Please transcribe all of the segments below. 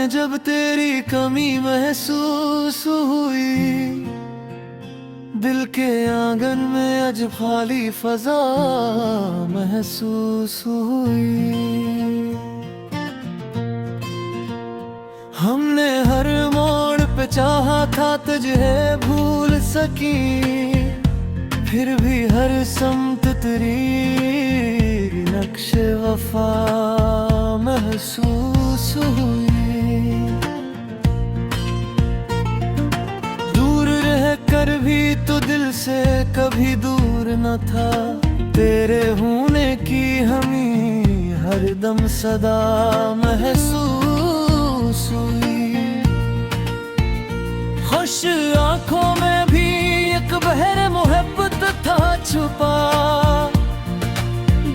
में जब तेरी कमी महसूस हुई, दिल के आंगन में आज खाली फजा महसूस हुई। हमने हर मोड़ पे चाहा था तुझे भूल सकी, फिर भी हर समत तेरी नक्श वफा महसूस हुई। दूर रह कर भी तो दिल से कभी दूर न था, तेरे होने की हमें हर दम सदा महसूस हुई। खुश आंखों में भी एक बहर मोहब्बत था छुपा,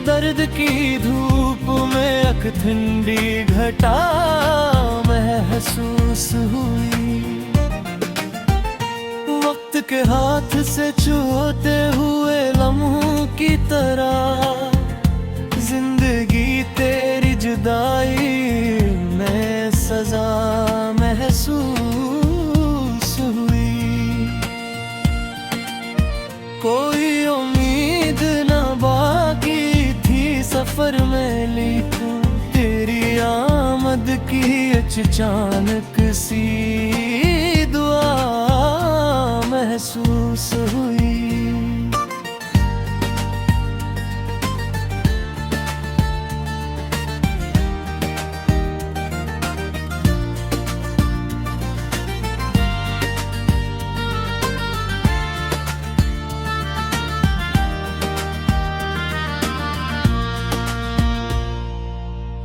दर्द की धूप में एक ठंडी घटा महसूस हुई। वक्त के हाथ से छूते हुए लम्हों की तरह, जिंदगी तेरी जुदाई में सजा महसूस हुई। कोई उम्मीद न बाकी थी सफर में, लेकिन तेरी आमद की अचानक सी दुआ महसूस हुई।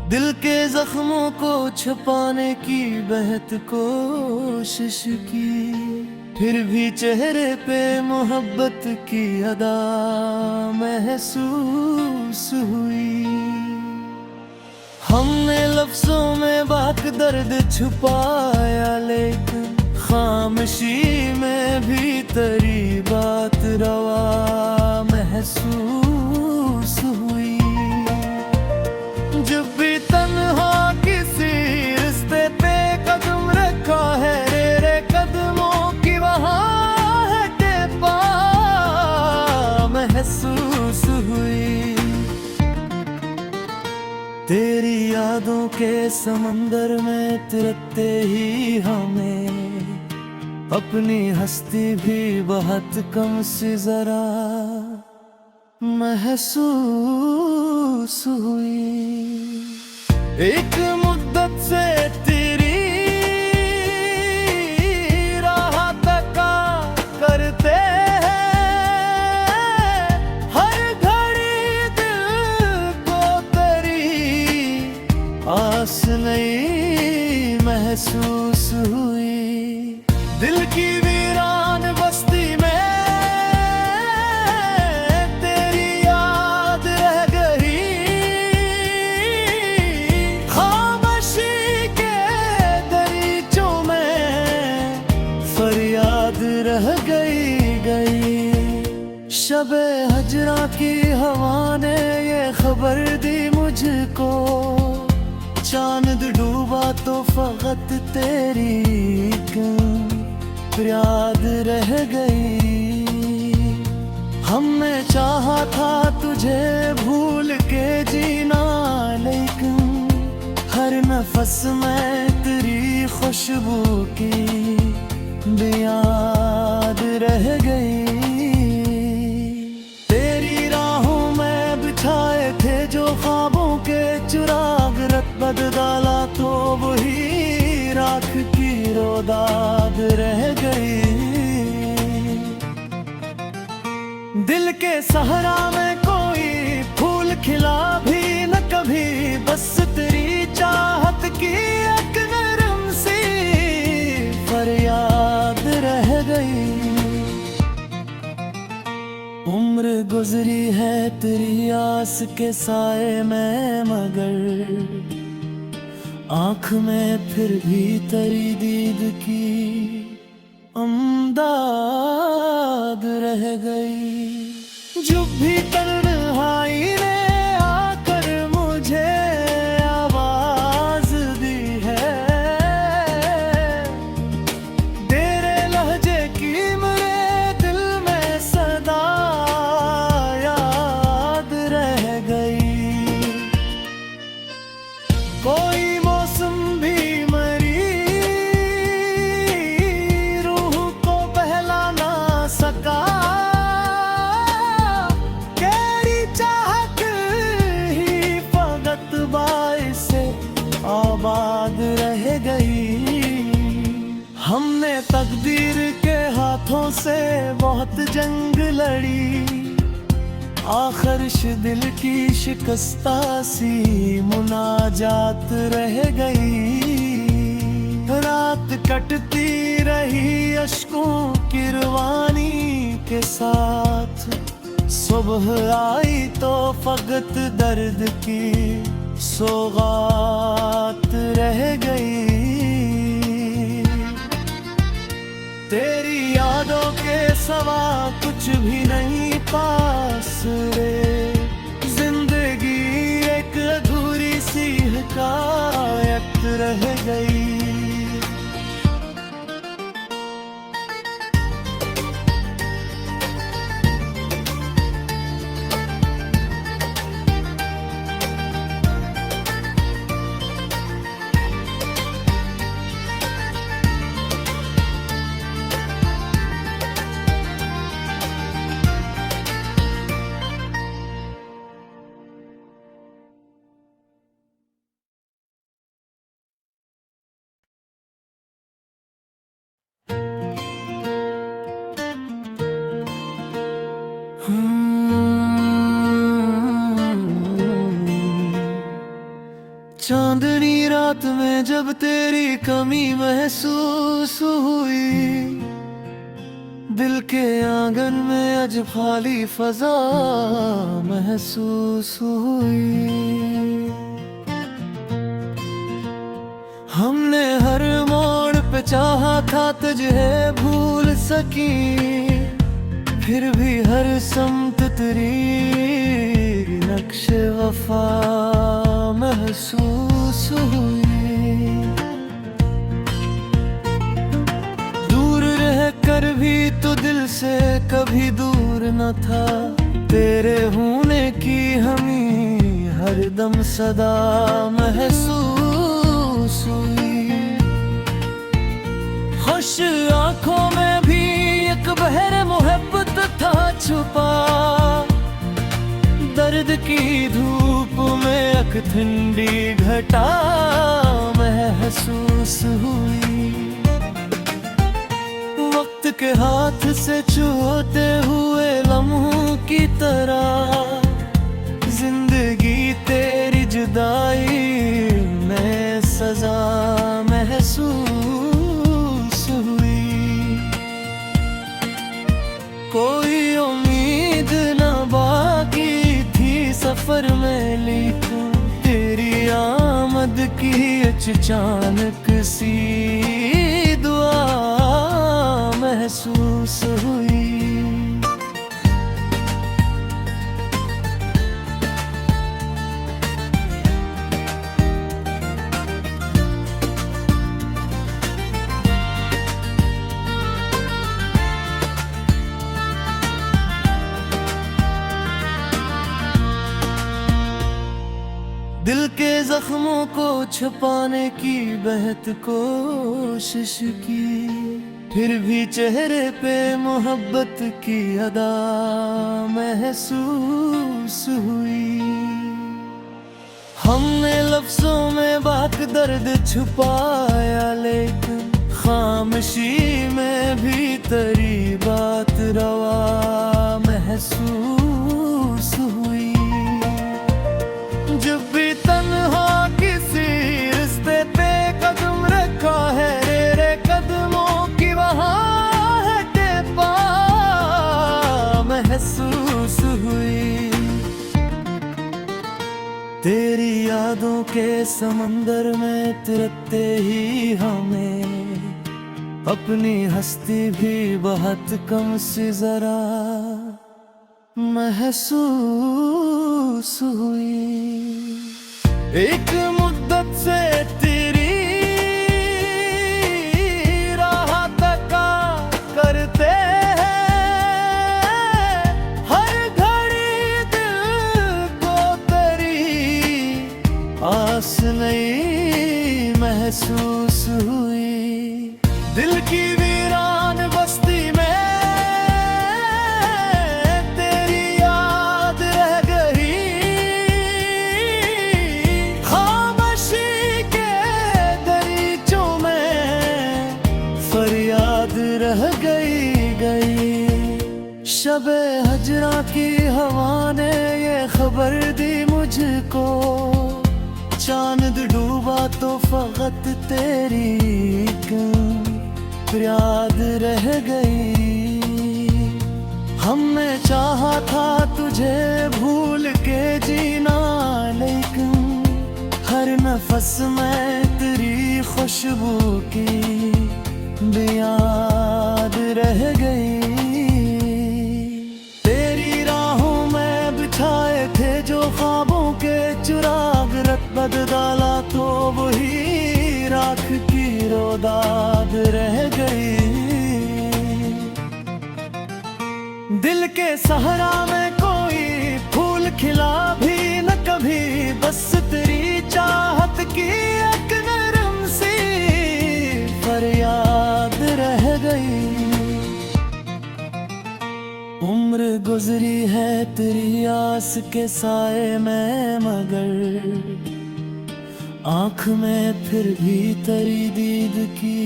दिल के जख्मों को छुपाने की बेहद कोशिश की, फिर भी चेहरे पे मोहब्बत की अदा महसूस हुई। हमने लफ्जों में बात दर्द छुपाया, लेकिन खामोशी में भी तेरी बात रवा महसूस हुई। जब भी तन्हा किसी रिश्ते पे कदम रखा है, तेरे कदमों की वहाँ है टेपा महसूस हुई। तेरी यादों के समंदर में तिरकते ही हमें अपनी हस्ती भी बहुत कम सी जरा महसूस हुई। एक मुद्दत से तेरी राह तका करते हैं, हर घड़ी दिल को तेरी आस नहीं महसूस हुई। दिल की वीरान बस्ती में रह गई। शबे हजरा की हवा ने ये खबर दी मुझको, चांद डूबा तो फकत तेरी याद रह गई। हमने चाहा था तुझे भूल के जीना, लेकिन हर नफस में तेरी खुशबू की याद रह गई। तेरी राहों में बिछाए थे जो ख्वाबों के चिराग, रत बदला तो वही राख की रोदाद रह गई। दिल के सहरा में कोई फूल खिला भी न कभी, बस तेरी चाहत की एक नरम सी फरियाद रह गई। उम्र गुजरी है तेरी आस के साए में, मगर आँख में फिर भी तेरी दीद की अमदाद रह गई। जो भी तन्हाई ने आकर मुझे आवाज दी है, तकदीर के हाथों से बहुत जंग लड़ी, आखिर दिल की शिकस्ता सी मुनाजात रह गई। रात कटती रही अश्कों की रवानी के साथ, सुबह आई तो फकत दर्द की सौगात रह गई। तेरी यादों के सवा कुछ भी नहीं पास रे, जिंदगी एक अधूरी सी हिकायत रह गई। चांदनी रात में जब तेरी कमी महसूस हुई, दिल के आंगन में आज खाली फजा महसूस हुई। हमने हर मोड़ पे चाहा था तुझे भूल सकी, फिर भी हर समत तेरी नक्श वफा महसूस हुई। दूर रह कर भी तो दिल से कभी दूर न था, तेरे होने की हमें हर दम सदा महसूस हुई। खुश आंखों में भी एक बहर मोहब्बत था छुपा, दर्द की धूप में एक ठंडी घटा महसूस हुई। वक्त के हाथ से छूते हुए लम्हों की तरह, जिंदगी तेरी जुदाई में सजा महसूस हुई। कोई उम्मीद न बाकी सफर में, लेकिन तेरी आमद की अचानक सी दुआ महसूस हुई। दिल के जख्मों को छुपाने की बेहद कोशिश की, फिर भी चेहरे पे मोहब्बत की अदा महसूस हुई। हमने लफ्जों में बात दर्द छुपाया, लेकिन खामोशी में भी तेरी बात रवा महसूस हुई। जब भी तन्हा किसी रिश्ते पे कदम रखा है, तेरे कदमों की वहाँ है टेपा महसूस हुई। तेरी यादों के समंदर में तिरकते ही हमें अपनी हस्ती भी बहुत कम सी जरा महसूस हुई। एक मुद्दत से तेरी राह तका करते हैं, हर घड़ी दिल को तेरी आस नहीं महसूस हुई। दिल की वीरान बस्ती में रह गई। शबे हजरा की हवा ने ये खबर दी मुझको, चांद डूबा तो फकत तेरी याद रह गई। हमने चाहा था तुझे भूल के जीना, लेकिन हर नफस में तेरी खुशबू की याद रह गई। तेरी राहों में बिछाए थे जो ख्वाबों के चिराग, रत बदला तो वही राख की रोदाद रह गई। दिल के सहरा में कोई फूल खिला भी न कभी, बस तेरी चाहत की एक नरम सी फरियाद रह गई। उम्र गुजरी है तेरी आस के साए में, मगर आँख में फिर भी तेरी दीद की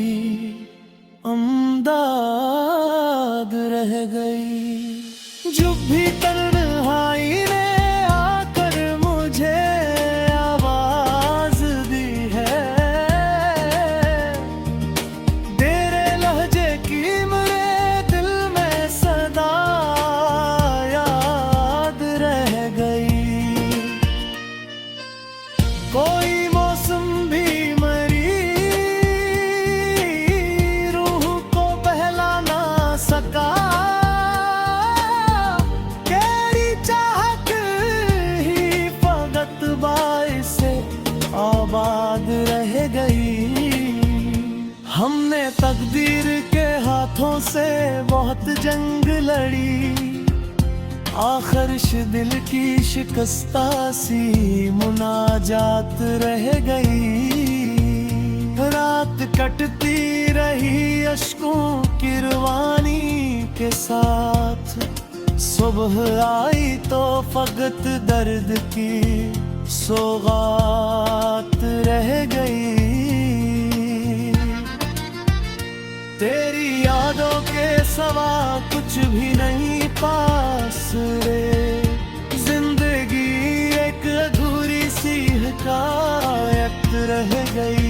अमदाद रह गई। जो भी तन्हाई ने आकर मुझे आवाज दी है, तेरे लहजे की मेरे दिल में सदा याद रह गई। कोई मौसम भी मरी रूह को बहला ना सका, तेरी चाहत ही फकत बाइस से आबाद रह गई। हमने तकदीर के हाथों से बहुत जंग लड़ी, आखिर दिल की शिकस्ता सी मुनाजात रह गई। रात कटती रही अश्कों की रवानी के साथ, सुबह आई तो फकत दर्द की सौगात रह गई। तेरी यादों के सवा कुछ भी नहीं पास रे, जिंदगी एक अधूरी सी हिकायत रह गई।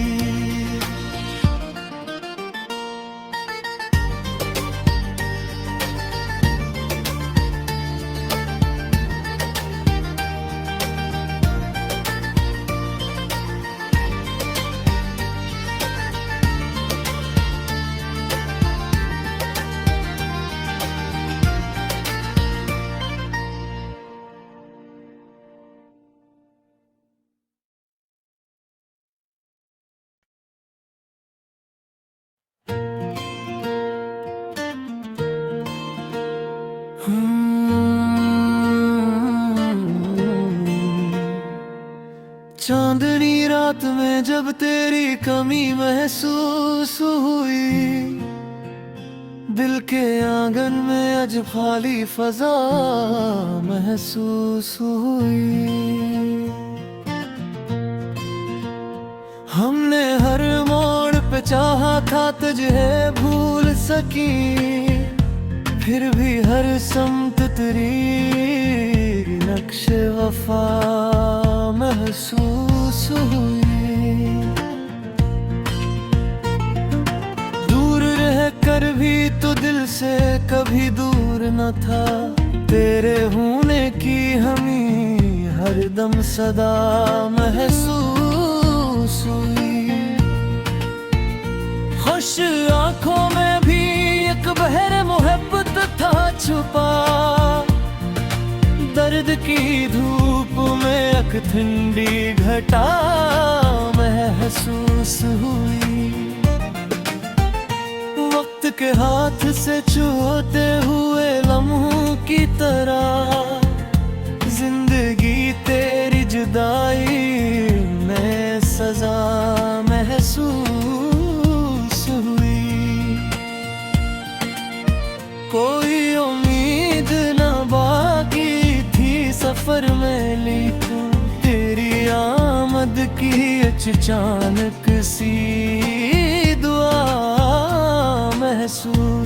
चांदनी रात में जब तेरी कमी महसूस हुई, दिल के आंगन में आज खाली फजा महसूस हुई। हमने हर मोड़ पे चाहा था तुझे भूल सकी, फिर भी हर समत तेरी नक्श वफा महसूस हुई। दूर रह कर भी तो दिल से कभी दूर न था, तेरे होने की हमें हरदम सदा महसूस हुई। खुश आंखों में भी एक बहर मोहब्बत था छुपा, दर्द की धूप में एक ठंडी घटा महसूस हुई। वक्त के हाथ से छूते हुए लम्हों की तरह, जिंदगी तेरी जुदाई में सजा महसूस हुई। कोई उम्मीद न बाकी थी सफर में, लेकिन तेरी आमद की अचानक सी दुआ महसूस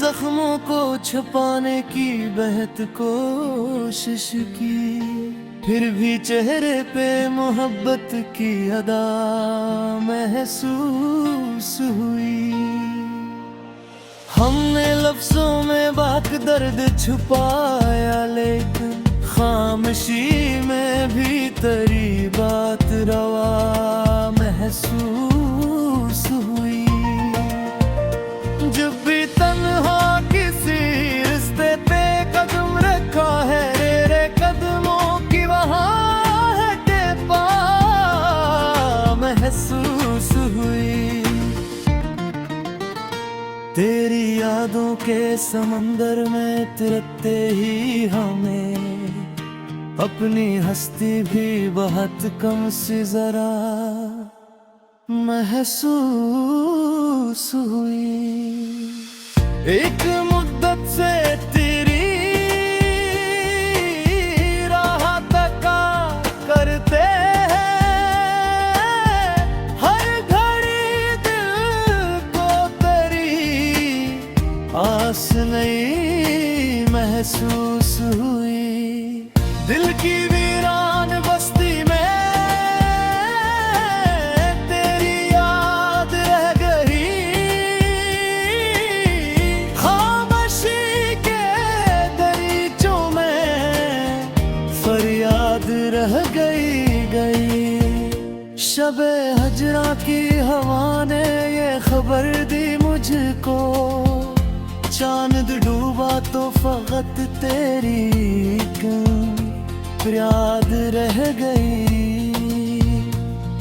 जख्मों को छुपाने की बेहद कोशिश की, फिर भी चेहरे पे मोहब्बत की अदा महसूस हुई। हमने लफ्जों में बात दर्द छुपाया, लेकिन खामोशी में भी तेरी बात रवा महसूस हुई। जब भी तन्हा किसी रिश्ते पे कदम रखा है, तेरे कदमों की वहाँ है टेपा महसूस हुई। तेरी यादों के समंदर में तिरते ही हमें अपनी हस्ती भी बहुत कम सी जरा महसूस हुई। एक मुद्दत से तेरी राह तका करते हैं, हर घड़ी दिल को तेरी आस नहीं महसूस हुई। दिल की वीरान बस्ती में तेरी याद रह गई, खामोशी के दरीचों में फरियाद रह गई। शबे हजरा की हवा ने ये खबर दी मुझको, चांद डूबा तो फकत तेरी याद रह गई।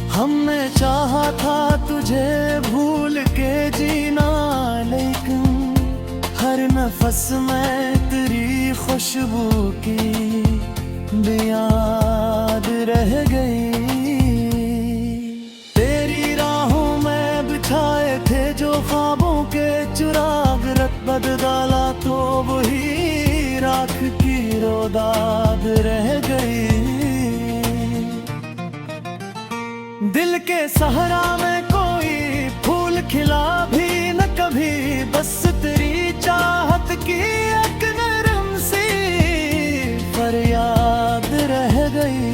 हमने चाहा था तुझे भूल के जीना, लेकिन हर नफस में तेरी खुशबू की याद रह गई। तेरी राहों में बिछाए थे जो ख्वाबों के चिराग, रत बदला तो वही राख की रोदाद रह गई। दिल के सहरा में कोई फूल खिला भी न कभी, बस तेरी चाहत की एक नरम सी फरियाद रह गई।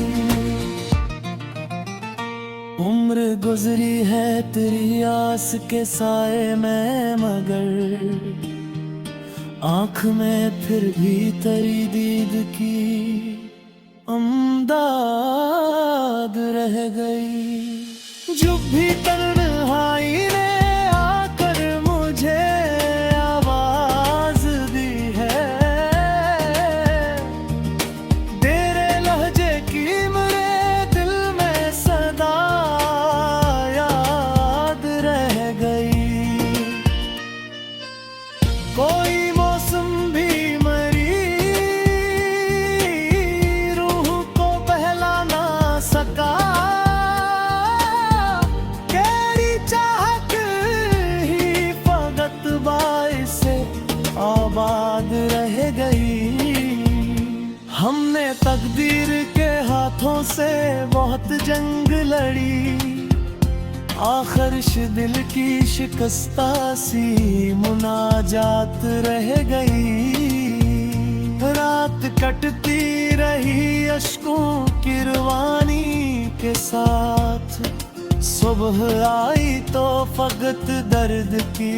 उम्र गुजरी है तेरी आस के साए में, मगर आँख में फिर भी तेरी दीद की अमदाद रह गई। जो भी तन्हाई ने आकर मुझे आवाज दी है, तेरे लहजे की मेरे दिल में सदा याद रह गई। कोई आबाद रह गई। हमने तकदीर के हाथों से बहुत जंग लड़ी, आखिर दिल की शिकस्ता सी मुनाजात रह गई। रात कटती रही अश्कों की रवानी के साथ, सुबह आई तो फकत दर्द की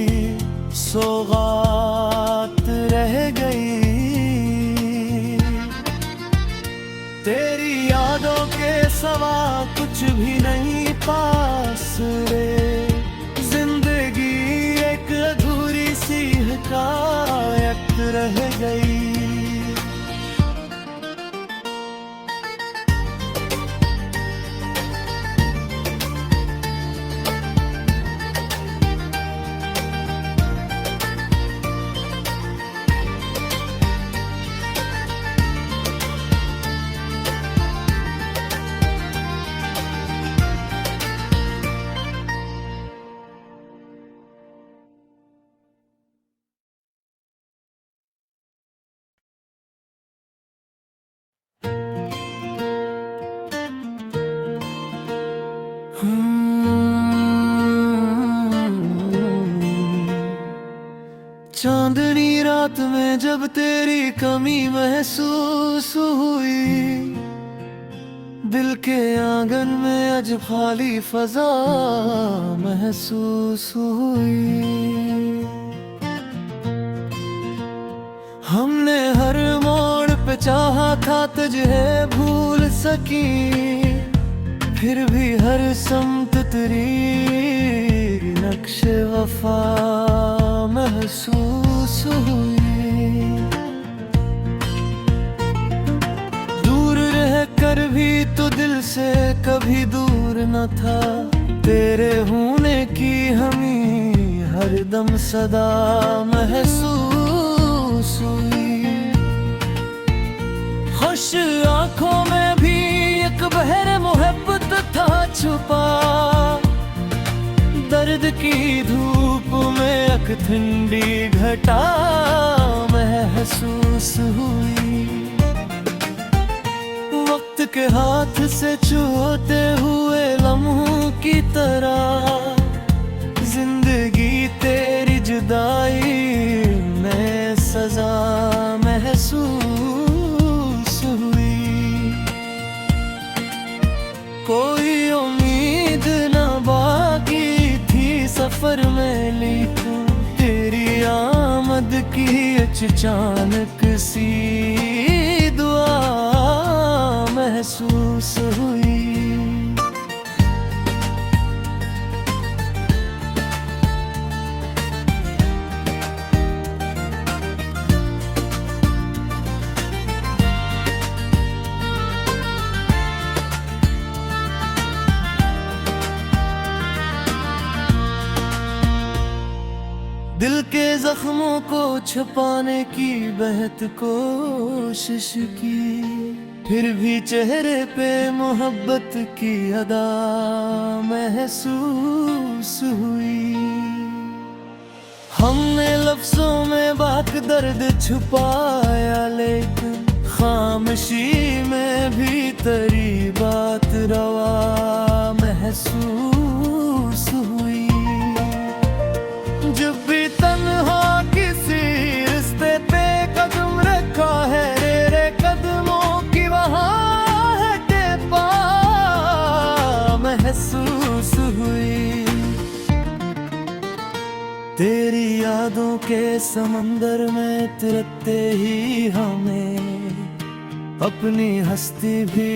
सौगात रह गई। तेरी यादों के सवा कुछ भी नहीं पास रे, जिंदगी एक अधूरी सी हिकायत रह गई। में जब तेरी कमी महसूस हुई, दिल के आंगन में आज खाली फजा महसूस हुई। हमने हर मोड़ पे चाहा था तुझे भूल सकी, फिर भी हर समत तेरी नक्श वफा महसूस हुई। दूर रह कर भी तो दिल से कभी दूर न था, तेरे होने की हमें हर दम सदा महसूस हुई। खुश आंखों में भी एक बहर मोहब्बत था छुपा, दर्द की धूप में एक ठंडी घटा महसूस हुई। वक्त के हाथ से छूते हुए लम्हों की तरह, जिंदगी तेरी जुदाई में सजा महसूस हुई। कोई उम्मीद न बाकी थी सफर में, लेकिन तेरी आमद की अचानक सी दुआ महसूस हुई। दिल के जख्मों को छुपाने की बेहद कोशिश की, फिर भी चेहरे पे मोहब्बत की अदा महसूस हुई। हमने लफ्जों में बात दर्द छुपाया, लेकिन खामोशी में भी तेरी बात रवा महसूस हुई। जब भी तन्हा किसी रिश्ते पे कदम रखा है, तेरे कदमों की वहाँ है टेपा महसूस हुई। तेरी यादों के समंदर में तैरते ही हमें अपनी हस्ती भी